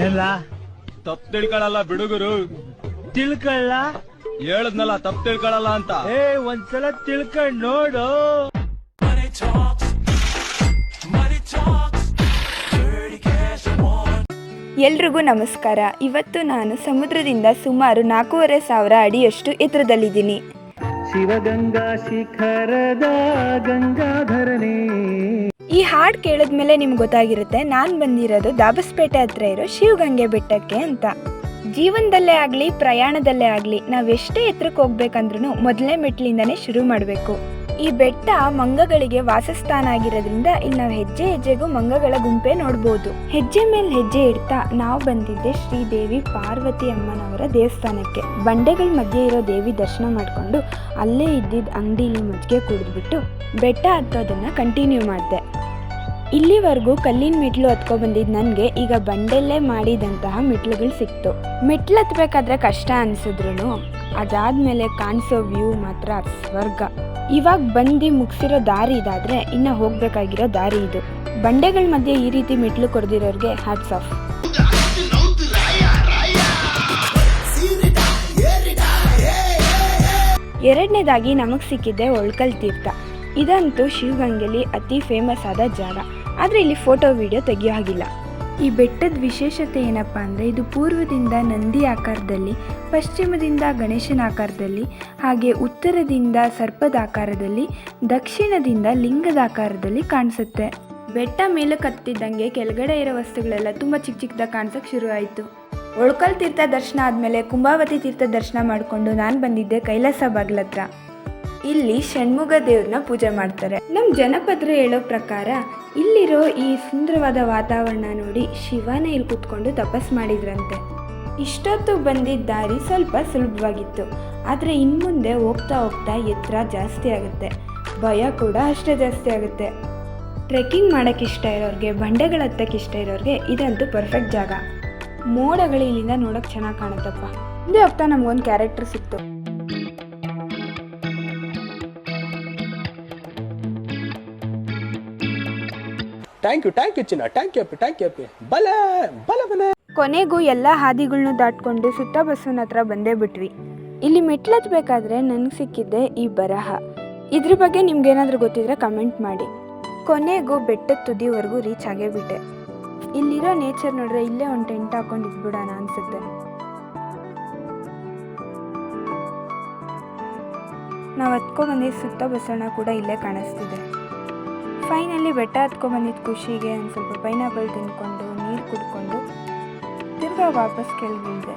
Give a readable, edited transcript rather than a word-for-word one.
ಎಲ್ಲ ತಪ್ಪು ತಿಳ್ಕೊಳಲ್ಲ ಬಿಡುಗರು. ತಿಳ್ಕೊಳ್ಳ ಹೇಳದ್ನಲ್ಲ ತಪ್ಪು ತಿಳ್ಕೊಳಲ್ಲ ಅಂತ. ಒಂದ್ಸಲ ತಿಳ್ಕೊಂಡ್ ನೋಡು. ಎಲ್ರಿಗೂ ನಮಸ್ಕಾರ. ಇವತ್ತು ನಾನು ಸಮುದ್ರದಿಂದ ಸುಮಾರು 4,500 ಅಡಿಯಷ್ಟು ಎತ್ತರದಲ್ಲಿದ್ದೀನಿ. ಶಿವಗಂಗಾ ಶಿಖರದ ಗಂಗಾಧರನೇ. ಈ ಹಾಡು ಕೇಳಿದ್ಮೇಲೆ ನಿಮ್ಗೆ ಗೊತ್ತಾಗಿರುತ್ತೆ ನಾನು ಬಂದಿರೋದು ದಾಬಸ್ಪೇಟೆ ಹತ್ರ ಇರೋ ಶಿವಗಂಗೆ ಬೆಟ್ಟಕ್ಕೆ ಅಂತ. ಜೀವನದಲ್ಲೇ ಆಗಲಿ ಪ್ರಯಾಣದಲ್ಲೇ ಆಗಲಿ ನಾವೆಷ್ಟೇ ಎತ್ತರಕ್ಕೆ ಹೋಗ್ಬೇಕಂದ್ರೂ ಮೊದಲನೇ ಮೆಟ್ಲಿಂದನೇ ಶುರು ಮಾಡಬೇಕು. ಈ ಬೆಟ್ಟ ಮಂಗಗಳಿಗೆ ವಾಸಸ್ಥಾನ ಆಗಿರೋದ್ರಿಂದ ಇಲ್ಲಿ ನಾವು ಹೆಜ್ಜೆ ಹೆಜ್ಜೆಗೂ ಮಂಗಗಳ ಗುಂಪೆ ನೋಡ್ಬೋದು. ಹೆಜ್ಜೆ ಮೇಲೆ ಹೆಜ್ಜೆ ಇಡ್ತಾ ನಾವು ಬಂದಿದ್ದೆ ಶ್ರೀದೇವಿ ಪಾರ್ವತಿ ಅಮ್ಮನವರ ದೇವಸ್ಥಾನಕ್ಕೆ. ಬಂಡೆಗಳ ಮಧ್ಯೆ ಇರೋ ದೇವಿ ದರ್ಶನ ಮಾಡಿಕೊಂಡು ಅಲ್ಲೇ ಇದ್ದಿದ್ದ ಅಂಗಡಿಲಿ ಮಜ್ಜಿಗೆ ಕುಡಿದ್ಬಿಟ್ಟು ಬೆಟ್ಟ ಹತ್ತೋದನ್ನ ಕಂಟಿನ್ಯೂ ಮಾಡಿದೆ. ಇಲ್ಲಿವರೆಗೂ ಕಲ್ಲಿನ ಮೆಟ್ಲು ಹತ್ಕೊ ಬಂದಿದ್ದು ನನಗೆ ಈಗ ಬಂಡೆಲ್ಲೇ ಮಾಡಿದಂತಹ ಮೆಟ್ಲುಗಳು ಸಿಕ್ತು. ಮೆಟ್ಲು ಹತ್ಬೇಕಾದ್ರೆ ಕಷ್ಟ ಅನ್ಸಿದ್ರು ಅದಾದ್ಮೇಲೆ ಕಾಣಿಸೋ ವ್ಯೂ ಮಾತ್ರ ಸ್ವರ್ಗ. ಇವಾಗ ಬಂದು ಮುಗಿಸಿರೋ ದಾರಿ ಇದಾದ್ರೆ ಇನ್ನು ಹೋಗ್ಬೇಕಾಗಿರೋ ದಾರಿ ಇದು. ಬಂಡೆಗಳ ಮಧ್ಯೆ ಈ ರೀತಿ ಮೆಟ್ಲು ಕೊಡ್ದಿರೋರ್ಗೆ ಹ್ಯಾಟ್ಸ್ ಆಫ್. ಎರಡನೇದಾಗಿ ನಮಗೆ ಸಿಕ್ಕಿದ್ದೆ ಒಳ್ಕಲ್ ತೀರ್ಥ. ಇದಂತೂ ಶಿವಗಂಗೆಲಿ ಅತಿ ಫೇಮಸ್ ಆದ ಜಾಗ. ಆದರೆ ಇಲ್ಲಿ ಫೋಟೋ ವಿಡಿಯೋ ತೆಗಿಯೋ ಹಾಗಿಲ್ಲ. ಈ ಬೆಟ್ಟದ ವಿಶೇಷತೆ ಏನಪ್ಪ ಅಂದರೆ ಇದು ಪೂರ್ವದಿಂದ ನಂದಿ ಆಕಾರದಲ್ಲಿ, ಪಶ್ಚಿಮದಿಂದ ಗಣೇಶನ ಆಕಾರದಲ್ಲಿ, ಹಾಗೆ ಉತ್ತರದಿಂದ ಸರ್ಪದ ಆಕಾರದಲ್ಲಿ, ದಕ್ಷಿಣದಿಂದ ಲಿಂಗದ ಆಕಾರದಲ್ಲಿ ಕಾಣಿಸುತ್ತೆ. ಬೆಟ್ಟ ಮೇಲಕ್ಕೆ ಹತ್ತಿದ್ದಂಗೆ ಕೆಳಗಡೆ ಇರೋ ವಸ್ತುಗಳೆಲ್ಲ ತುಂಬ ಚಿಕ್ಕ ಚಿಕ್ಕದಾಗಿ ಕಾಣಿಸೋಕ್ಕೆ ಶುರು ಆಯಿತು. ಒಳ್ಕಲ್ ತೀರ್ಥ ದರ್ಶನ ಆದಮೇಲೆ ಕುಂಭಾವತಿ ತೀರ್ಥ ದರ್ಶನ ಮಾಡಿಕೊಂಡು ನಾನು ಬಂದಿದ್ದೆ ಕೈಲಾಸ ಬಾಗಿಲ ಹತ್ರ. ಇಲ್ಲಿ ಷಣ್ಮುಗ ದೇವ್ರನ್ನ ಪೂಜೆ ಮಾಡ್ತಾರೆ. ನಮ್ಮ ಜನಪದರು ಹೇಳೋ ಪ್ರಕಾರ ಇಲ್ಲಿರೋ ಈ ಸುಂದರವಾದ ವಾತಾವರಣ ನೋಡಿ ಶಿವನೇ ಇಲ್ಲಿ ಕೂತ್ಕೊಂಡು ತಪಸ್ ಮಾಡಿದ್ರಂತೆ. ಇಷ್ಟೊತ್ತು ಬಂದಿದ್ದ ದಾರಿ ಸ್ವಲ್ಪ ಸುಲಭವಾಗಿತ್ತು, ಆದರೆ ಇನ್ಮುಂದೆ ಹೋಗ್ತಾ ಹೋಗ್ತಾ ಎತ್ತರ ಜಾಸ್ತಿ ಆಗುತ್ತೆ, ಭಯ ಕೂಡ ಅಷ್ಟೇ ಜಾಸ್ತಿ ಆಗುತ್ತೆ. ಟ್ರೆಕ್ಕಿಂಗ್ ಮಾಡೋಕ್ಕೆ ಇಷ್ಟ ಇರೋರಿಗೆ, ಬಂಡೆಗಳ ಹತ್ತಕ್ಕೆ ಇಷ್ಟ ಇರೋರಿಗೆ ಇದಂತೂ ಪರ್ಫೆಕ್ಟ್ ಜಾಗ. ಮೋಡಗಳು ಇಲ್ಲಿಂದ ನೋಡೋಕೆ ಚೆನ್ನಾಗಿ ಕಾಣುತ್ತಪ್ಪ. ಮುಂದೆ ಹೋಗ್ತಾ ನಮಗೊಂದು ಕ್ಯಾರೆಕ್ಟರ್ ಸಿಕ್ತು. ಥ್ಯಾಂಕ್ ಯು ಚಿನ್ನ, ಥ್ಯಾಂಕ್ ಯು ಬಲ. ಕೊನೆಗೂ ಎಲ್ಲ ಹಾದಿಗಳ್ನು ದಾಟ್ಕೊಂಡು ಸುತ್ತ ಬಸ್ಸನ ಹತ್ರ ಬಂದೇ ಬಿಟ್ವಿ. ಇಲ್ಲಿ ಮೆಟ್ಲತ್ಬೇಕಾದ್ರೆ ನನಗೆ ಸಿಕ್ಕಿದ್ದೆ ಈ ಬರಹ. ಇದ್ರ ಬಗ್ಗೆ ನಿಮ್ಗೇನಾದರೂ ಗೊತ್ತಿದ್ರೆ ಕಮೆಂಟ್ ಮಾಡಿ. ಕೊನೆಗೂ ಬೆಟ್ಟದ ತುದಿವರೆಗೂ ರೀಚ್ ಆಗೇ ಬಿಟ್ಟೆ. ಇಲ್ಲಿರೋ ನೇಚರ್ ನೋಡ್ರೆ ಇಲ್ಲೇ ಒಂದು ಟೆಂಟ್ ಹಾಕೊಂಡು ಇದ್ಬಿಡೋಣ ಅನ್ಸುತ್ತೆ. ನಾವು ಹತ್ಕೊಬಂದಿದ್ದು ಸುತ್ತ ಬಸವಣ್ಣ ಕೂಡ ಇಲ್ಲೇ ಕಾಣಿಸ್ತಿದೆ. ಫೈನಲ್ಲಿ ಬೆಟ್ಟ ಹತ್ಕೊಬಂದಿದ್ದು ಖುಷಿಗೆ ಒಂದು ಸ್ವಲ್ಪ ಪೈನಾಪಲ್ ತಿನ್ಕೊಂಡು ನೀರು ಕುಡ್ಕೊಂಡು ತಿರ್ಗಾ ವಾಪಸ್ ಕೆಳಗಿಳಿದೆ.